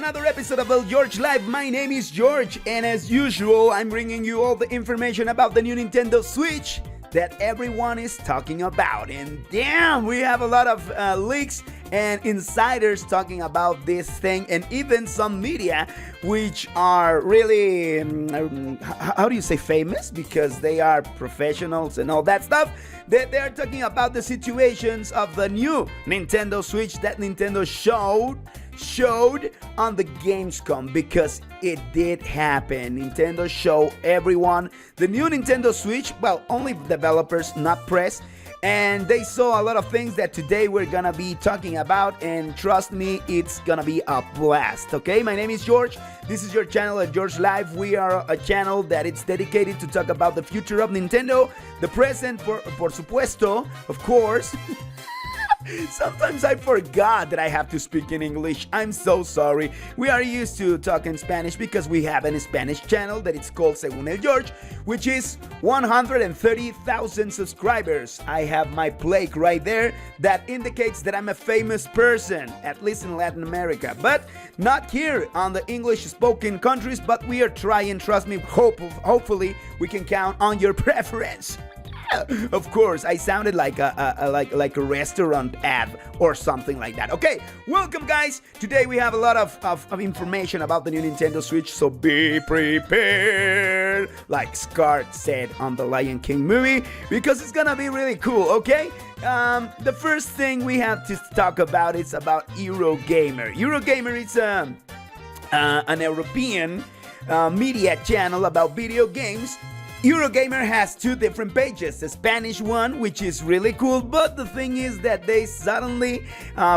another episode of El George Live. My name is George, and as usual, I'm bringing you all the information about the new Nintendo Switch that everyone is talking about. And damn, we have a lot of leaks and insiders talking about this thing, and even some media which are really, how do you say, famous, because they are professionals and all that stuff. They're talking about the situations of the new Nintendo Switch that Nintendo showed on the Gamescom, because it did happen. Nintendo showed everyone the new Nintendo Switch, well, only developers, not press, and they saw a lot of things that today we're gonna be talking about, and trust me, it's gonna be a blast. Okay, my name is George. This is your channel at George Live. We are a channel that it's dedicated to talk about the future of Nintendo, the present, por supuesto, of course. Sometimes I forgot that I have to speak in English. I'm so sorry. We are used to talking Spanish because we have a Spanish channel that it's called Según el George, which is 130,000 subscribers. I have my plaque right there that indicates that I'm a famous person, at least in Latin America, but not here on the English spoken countries. But we are trying, trust me. Hopefully we can count on your preference. Of course, I sounded like a restaurant ad or something like that. Okay, welcome guys. Today we have a lot of information about the new Nintendo Switch, so be prepared, like Scar said on the Lion King movie, because it's gonna be really cool. Okay, the first thing we have to talk about is about Eurogamer. Eurogamer is an European media channel about video games. Eurogamer has two different pages, the Spanish one, which is really cool, but the thing is that they suddenly,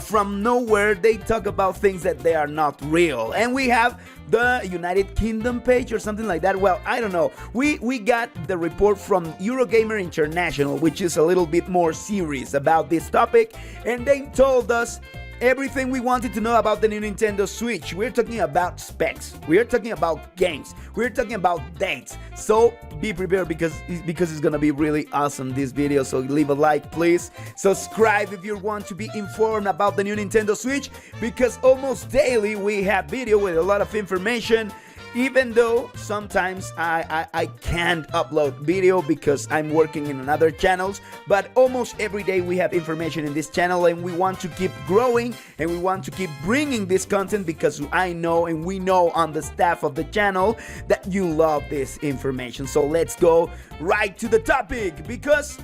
from nowhere, they talk about things that they are not real. And we have the United Kingdom page or something like that. Well, I don't know. We got the report from Eurogamer International, which is a little bit more serious about this topic, and they told us everything we wanted to know about the new Nintendo Switch. We're talking about specs, we're talking about games, we're talking about dates. So be prepared, because it's gonna be really awesome, this video. So leave a like, please. Subscribe if you want to be informed about the new Nintendo Switch, because almost daily we have video with a lot of information. Even though sometimes I can't upload video because I'm working in other channels, but almost every day we have information in this channel, and we want to keep growing, and we want to keep bringing this content, because I know, and we know on the staff of the channel, that you love this information. So let's go right to the topic, because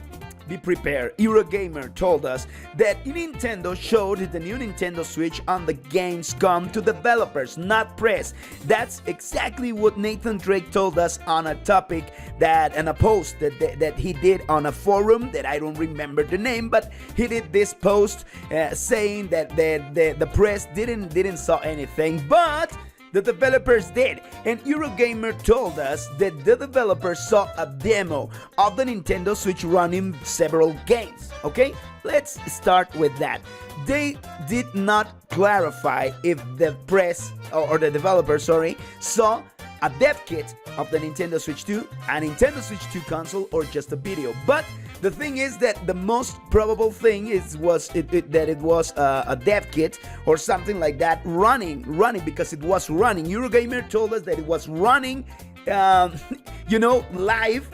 be prepared. Eurogamer told us that Nintendo showed the new Nintendo Switch on the Gamescom to developers, not press. That's exactly what Nathan Drake told us on a topic and a post that he did on a forum that I don't remember the name, but he did this post saying that the press didn't saw anything, but the developers did. And Eurogamer told us that the developers saw a demo of the Nintendo Switch running several games. Okay, let's start with that. They did not clarify if the press or the developer, saw a dev kit of the Nintendo Switch 2, a Nintendo Switch 2 console, or just a video. But the thing is that the most probable thing was that it was a dev kit or something like that running, because it was running. Eurogamer told us that it was running, live,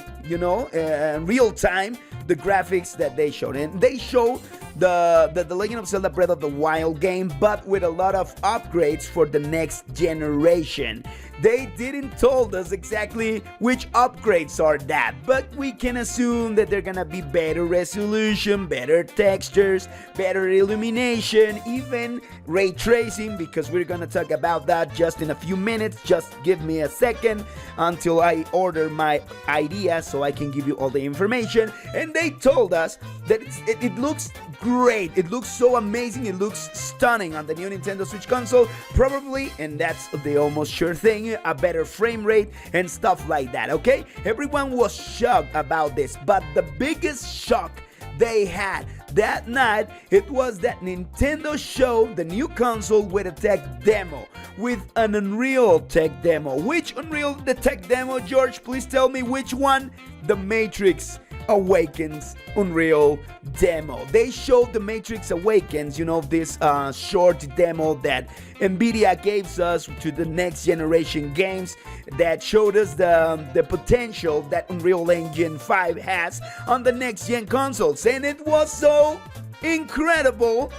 real time, the graphics that they showed. And they showed the Legend of Zelda Breath of the Wild game, but with a lot of upgrades for the next generation. They didn't told us exactly which upgrades are that, but we can assume that they're gonna be better resolution, better textures, better illumination, even ray tracing, because we're gonna talk about that just in a few minutes. Just give me a second until I order my idea so I can give you all the information. And they told us that it looks great, it looks so amazing, it looks stunning on the new Nintendo Switch console, probably, and that's the almost sure thing, a better frame rate and stuff like that. Okay, everyone was shocked about this, but the biggest shock they had that night, it was that Nintendo showed the new console with a tech demo, with an Unreal tech demo. Which Unreal the tech demo, George? Please tell me which one. The Matrix Awakens Unreal demo. They showed the Matrix Awakens, this short demo that Nvidia gave us to the next generation games that showed us the potential that Unreal Engine 5 has on the next gen consoles. And it was so incredible,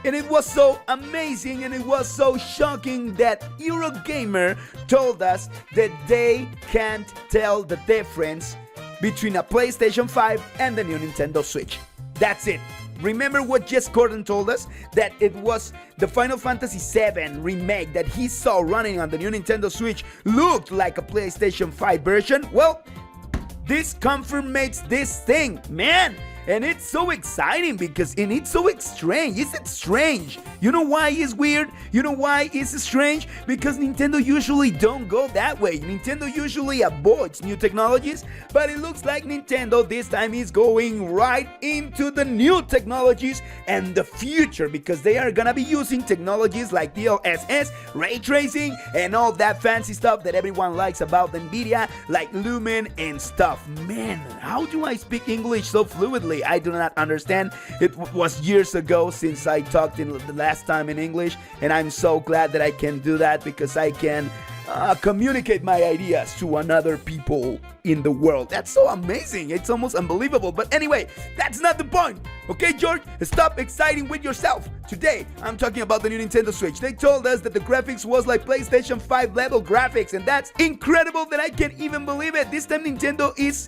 and it was so amazing, and it was so shocking that Eurogamer told us that they can't tell the difference between a PlayStation 5 and the new Nintendo Switch. That's it. Remember what Jess Gordon told us? That it was the Final Fantasy VII remake that he saw running on the new Nintendo Switch looked like a PlayStation 5 version? Well, this confirmates this thing, man. And it's so exciting because it's so strange. Is it strange? You know why it's weird? You know why it's strange? Because Nintendo usually don't go that way. Nintendo usually avoids new technologies, but it looks like Nintendo this time is going right into the new technologies and the future, because they are gonna be using technologies like DLSS, ray tracing, and all that fancy stuff that everyone likes about NVIDIA, like Lumen and stuff. Man, how do I speak English so fluidly? I do not understand. It was years ago since I talked in the last time in English, and I'm so glad that I can do that because I can communicate my ideas to another people in the world. That's so amazing. It's almost unbelievable. But anyway, that's not the point. Okay, George? Stop exciting with yourself. Today, I'm talking about the new Nintendo Switch. They told us that the graphics was like PlayStation 5 level graphics, and that's incredible that I can't even believe it. This time Nintendo is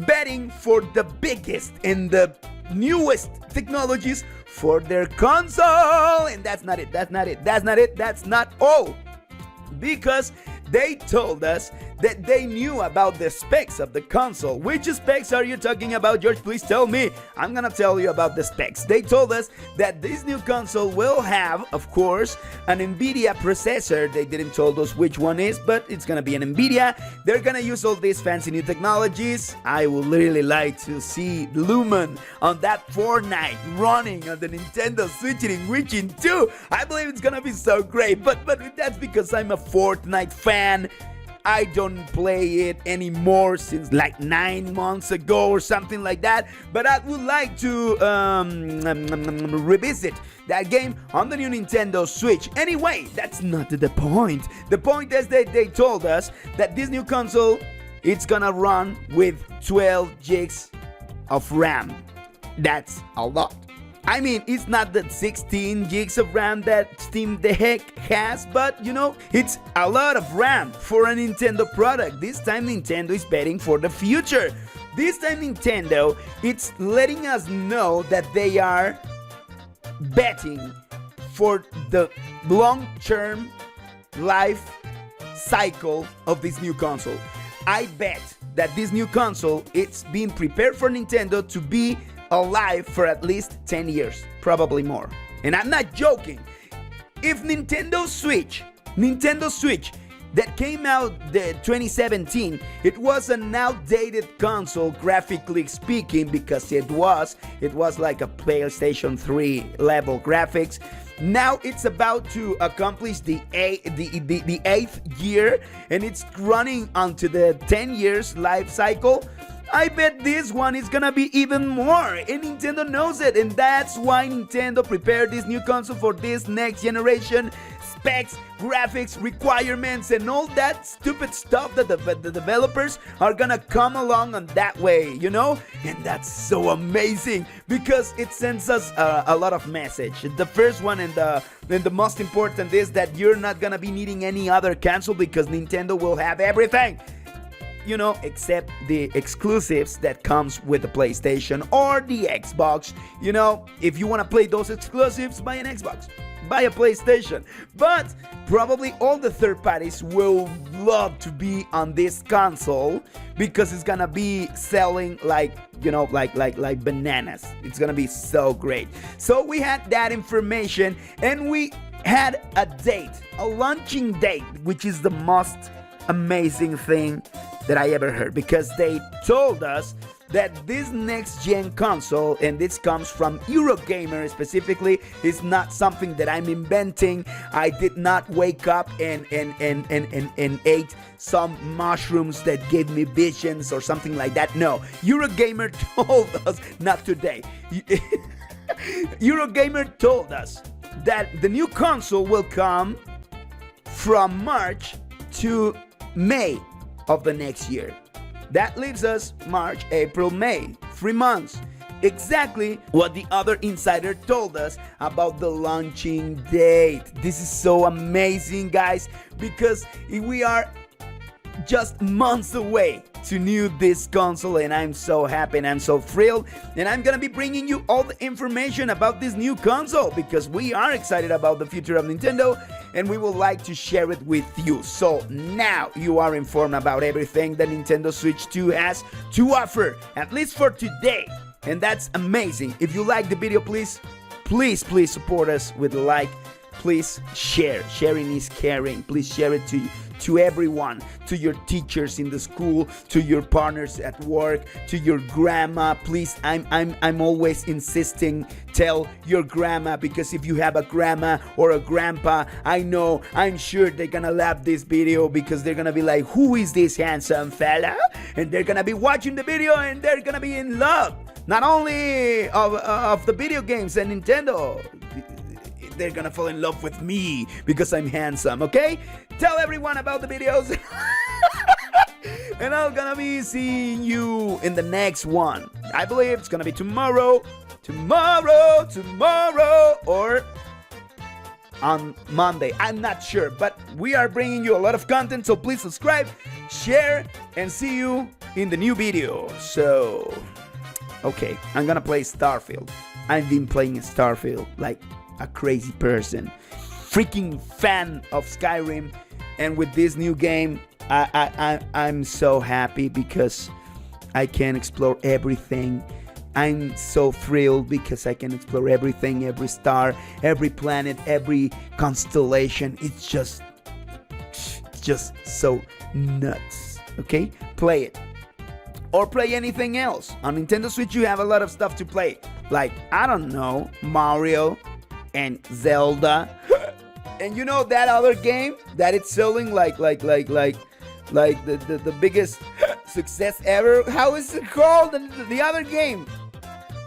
betting for the biggest and the newest technologies for their console. And that's not it. That's not all. Because they told us that they knew about the specs of the console. Which specs are you talking about, George? Please tell me. I'm gonna tell you about the specs. They told us that this new console will have, of course, an NVIDIA processor. They didn't tell us which one is, but it's gonna be an NVIDIA. They're gonna use all these fancy new technologies. I would really like to see Lumen on that Fortnite running on the Nintendo Switch in Within 2. I believe it's gonna be so great, but that's because I'm a Fortnite fan. I don't play it anymore since like 9 months ago or something like that. But I would like to revisit that game on the new Nintendo Switch. Anyway, that's not the point. The point is that they told us that this new console, it's gonna run with 12 gigs of RAM. That's a lot. I mean, it's not the 16 gigs of RAM that Steam the heck has, but it's a lot of RAM for a Nintendo product. This time Nintendo is betting for the future. This time Nintendo, it's letting us know that they are betting for the long-term life cycle of this new console. I bet that this new console, it's being prepared for Nintendo to be alive for at least 10 years, probably more. And I'm not joking. If Nintendo Switch that came out the 2017, it was an outdated console graphically speaking, because it was like a PlayStation 3 level graphics. Now it's about to accomplish the eighth year, and it's running onto the 10 years life cycle. I bet this one is gonna be even more, and Nintendo knows it, and that's why Nintendo prepared this new console for this next generation. Specs, graphics, requirements, and all that stupid stuff that the developers are gonna come along on that way, And that's so amazing because it sends us a lot of message. The first one and the most important is that you're not gonna be needing any other console because Nintendo will have everything. Except the exclusives that comes with the PlayStation or the Xbox. If you want to play those exclusives, buy an Xbox, buy a PlayStation. But probably all the third parties will love to be on this console because it's gonna be selling like bananas. It's gonna be so great. So we had that information, and we had a launching date, which is the most amazing thing that I ever heard, because they told us that this next gen console, and this comes from Eurogamer specifically, is not something that I'm inventing. I did not wake up and ate some mushrooms that gave me visions or something like that. No, Eurogamer told us, not today. Eurogamer told us that the new console will come from March to May of the next year. That leaves us March, April, May, 3 months. Exactly what the other insider told us about the launching date. This is so amazing, guys, because we are just months away to new this console, and I'm so happy and I'm so thrilled, and I'm gonna be bringing you all the information about this new console because we are excited about the future of Nintendo and we would like to share it with you. So now you are informed about everything that Nintendo Switch 2 has to offer, at least for today, and that's amazing. If you like the video, please support us with a like. Please share. Sharing is caring. Please share it to everyone, to your teachers in the school, to your partners at work, to your grandma. Please, I'm always insisting, tell your grandma, because if you have a grandma or a grandpa, I'm sure they're gonna love this video because they're gonna be like, who is this handsome fella? And they're gonna be watching the video and they're gonna be in love, not only of the video games and Nintendo. They're gonna fall in love with me because I'm handsome, okay? Tell everyone about the videos. And I'm gonna be seeing you in the next one. I believe it's gonna be tomorrow, or on Monday. I'm not sure, but we are bringing you a lot of content, so please subscribe, share, and see you in the new video. So, okay, I'm gonna play Starfield. I've been playing Starfield like a crazy person, freaking fan of Skyrim, and with this new game I'm so happy because I can explore everything. I'm so thrilled because I can explore everything, every star, every planet, every constellation. It's just so nuts. Okay, play it or play anything else. On Nintendo Switch you have a lot of stuff to play, like, I don't know, Mario and Zelda. And you know that other game that it's selling like the biggest success ever? How is it called? The other game,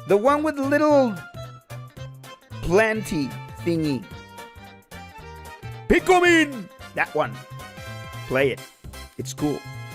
the one with the little planty thingy, Pikmin. That one, play it, it's cool.